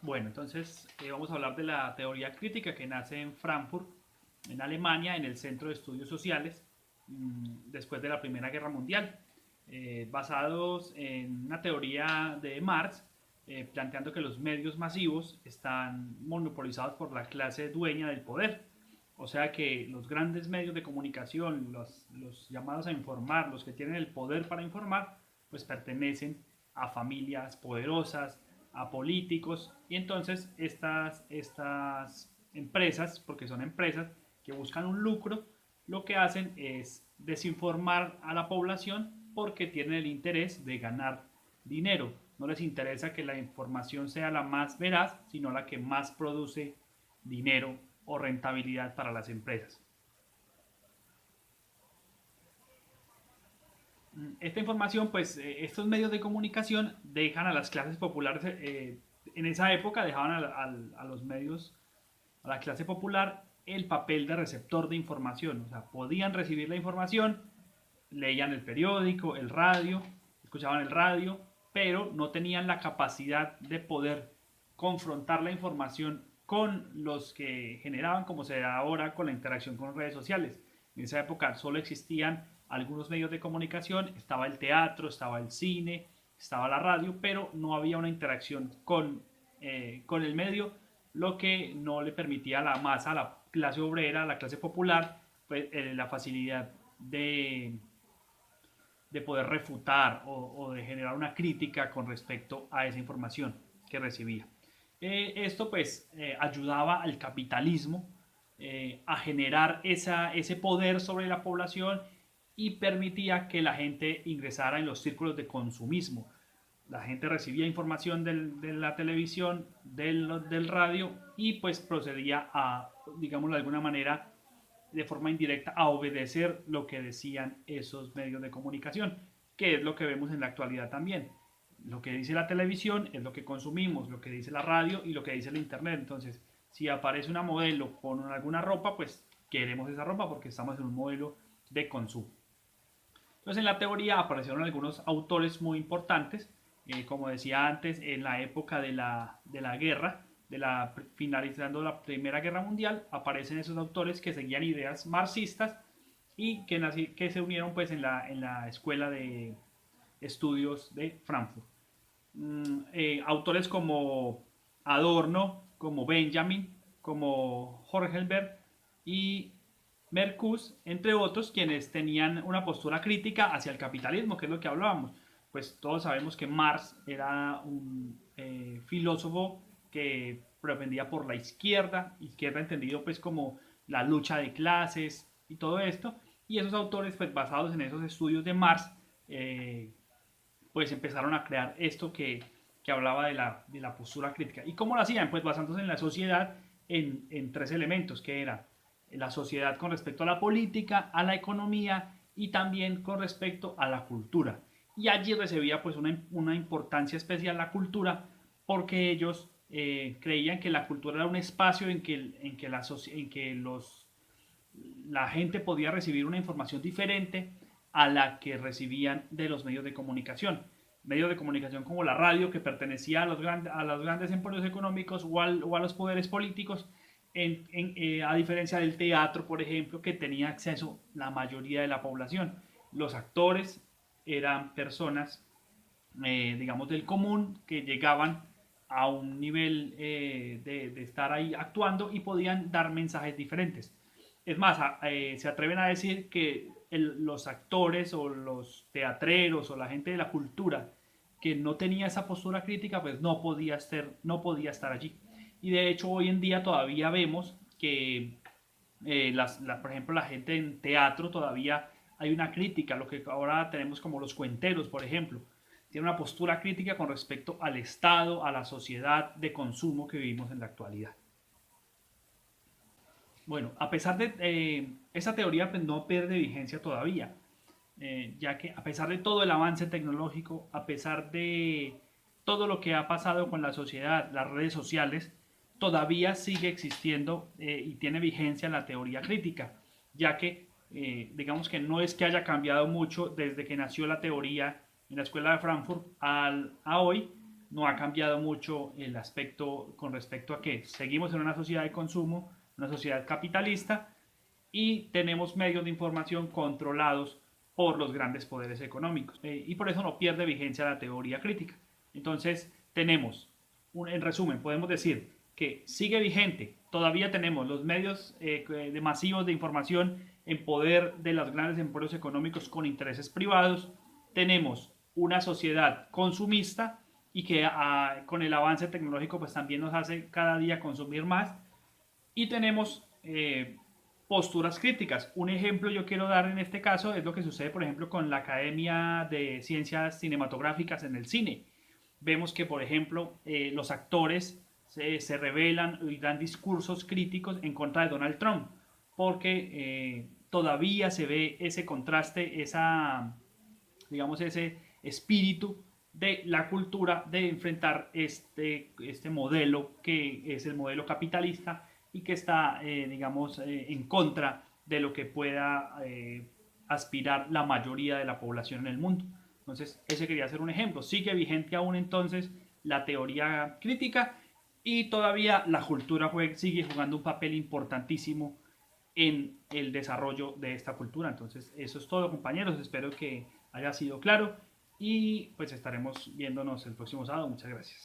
Bueno, entonces vamos a hablar de la teoría crítica que nace en Frankfurt, en Alemania, en el Centro de Estudios Sociales, después de la Primera Guerra Mundial, basados en una teoría de Marx, planteando que los medios masivos están monopolizados por la clase dueña del poder. O sea que los grandes medios de comunicación, los llamados a informar, los que tienen el poder para informar, pues pertenecen a familias poderosas, a políticos, y entonces estas empresas, porque son empresas que buscan un lucro, lo que hacen es desinformar a la población porque tienen el interés de ganar dinero. No les interesa que la información sea la más veraz, sino la que más produce dinero o rentabilidad para las empresas. Esta información, pues estos medios de comunicación dejan a las clases populares, en esa época dejaban a los medios, a la clase popular, el papel de receptor de información. O sea, podían recibir la información, leían el periódico, el radio, escuchaban el radio, pero no tenían la capacidad de poder confrontar la información con los que generaban, como se da ahora con la interacción con redes sociales. En esa época solo existían algunos medios de comunicación, estaba el teatro, estaba el cine, estaba la radio, pero no había una interacción con el medio, lo que no le permitía a la masa, a la clase obrera, a la clase popular, pues, la facilidad de poder refutar o de generar una crítica con respecto a esa información que recibía. Esto pues ayudaba al capitalismo a generar ese poder sobre la población y permitía que la gente ingresara en los círculos de consumismo. La gente recibía información de la televisión, del radio y pues procedía a, digamos de alguna manera, de forma indirecta a obedecer lo que decían esos medios de comunicación, que es lo que vemos en la actualidad también. Lo que dice la televisión es lo que consumimos, lo que dice la radio y lo que dice el internet. Entonces, si aparece una modelo con alguna ropa, pues queremos esa ropa porque estamos en un modelo de consumo. Entonces, en la teoría aparecieron algunos autores muy importantes, como decía antes, en la época de la guerra, finalizando la Primera Guerra Mundial, aparecen esos autores que seguían ideas marxistas y que se unieron pues en la Escuela de Estudios de Frankfurt. Autores como Adorno, como Benjamin, como Horgelberg y Mercus, entre otros, quienes tenían una postura crítica hacia el capitalismo, que es lo que hablábamos. Pues todos sabemos que Marx era un filósofo que propendía por la izquierda entendido pues como la lucha de clases y todo esto, y esos autores pues basados en esos estudios de Marx, pues empezaron a crear esto que hablaba de la postura crítica. ¿Y cómo lo hacían? Pues basándose en la sociedad en tres elementos, que era la sociedad con respecto a la política, a la economía y también con respecto a la cultura. Y allí recibía pues una importancia especial la cultura porque ellos creían que la cultura era un espacio en que la gente podía recibir una información diferente a la que recibían de los medios de comunicación. Medios de comunicación como la radio, que pertenecía a los grandes emporios económicos o a los poderes políticos, a diferencia del teatro, por ejemplo, que tenía acceso la mayoría de la población. Los actores eran personas, digamos, del común, que llegaban a un nivel de estar ahí actuando y podían dar mensajes diferentes. Es más, se atreven a decir que los actores o los teatreros o la gente de la cultura que no tenía esa postura crítica, pues no podía estar allí. Y de hecho hoy en día todavía vemos que, por ejemplo, la gente en teatro todavía hay una crítica, lo que ahora tenemos como los cuenteros, por ejemplo. Tiene una postura crítica con respecto al Estado, a la sociedad de consumo que vivimos en la actualidad. Bueno, a pesar de esa teoría pues, no pierde vigencia todavía, ya que a pesar de todo el avance tecnológico, a pesar de todo lo que ha pasado con la sociedad, las redes sociales, todavía sigue existiendo y tiene vigencia la teoría crítica, ya que digamos que no es que haya cambiado mucho desde que nació la teoría en la escuela de Frankfurt a hoy, no ha cambiado mucho el aspecto con respecto a que seguimos en una sociedad de consumo, una sociedad capitalista, y tenemos medios de información controlados por los grandes poderes económicos. Y por eso no pierde vigencia la teoría crítica. Entonces, tenemos, en resumen, podemos decir que sigue vigente, todavía tenemos los medios de masivos de información en poder de los grandes emporios económicos con intereses privados, tenemos una sociedad consumista y que con el avance tecnológico pues también nos hace cada día consumir más, y tenemos posturas críticas. Un ejemplo yo quiero dar en este caso es lo que sucede, por ejemplo, con la Academia de Ciencias Cinematográficas en el cine. Vemos que, por ejemplo, los actores se revelan y dan discursos críticos en contra de Donald Trump, porque todavía se ve ese contraste, digamos, ese espíritu de la cultura de enfrentar este modelo que es el modelo capitalista y que está, digamos, en contra de lo que pueda aspirar la mayoría de la población en el mundo. Entonces, ese quería ser un ejemplo. Sigue vigente aún entonces la teoría crítica y todavía la cultura sigue jugando un papel importantísimo en el desarrollo de esta cultura. Entonces, eso es todo, compañeros. Espero que haya sido claro y pues estaremos viéndonos el próximo sábado. Muchas gracias.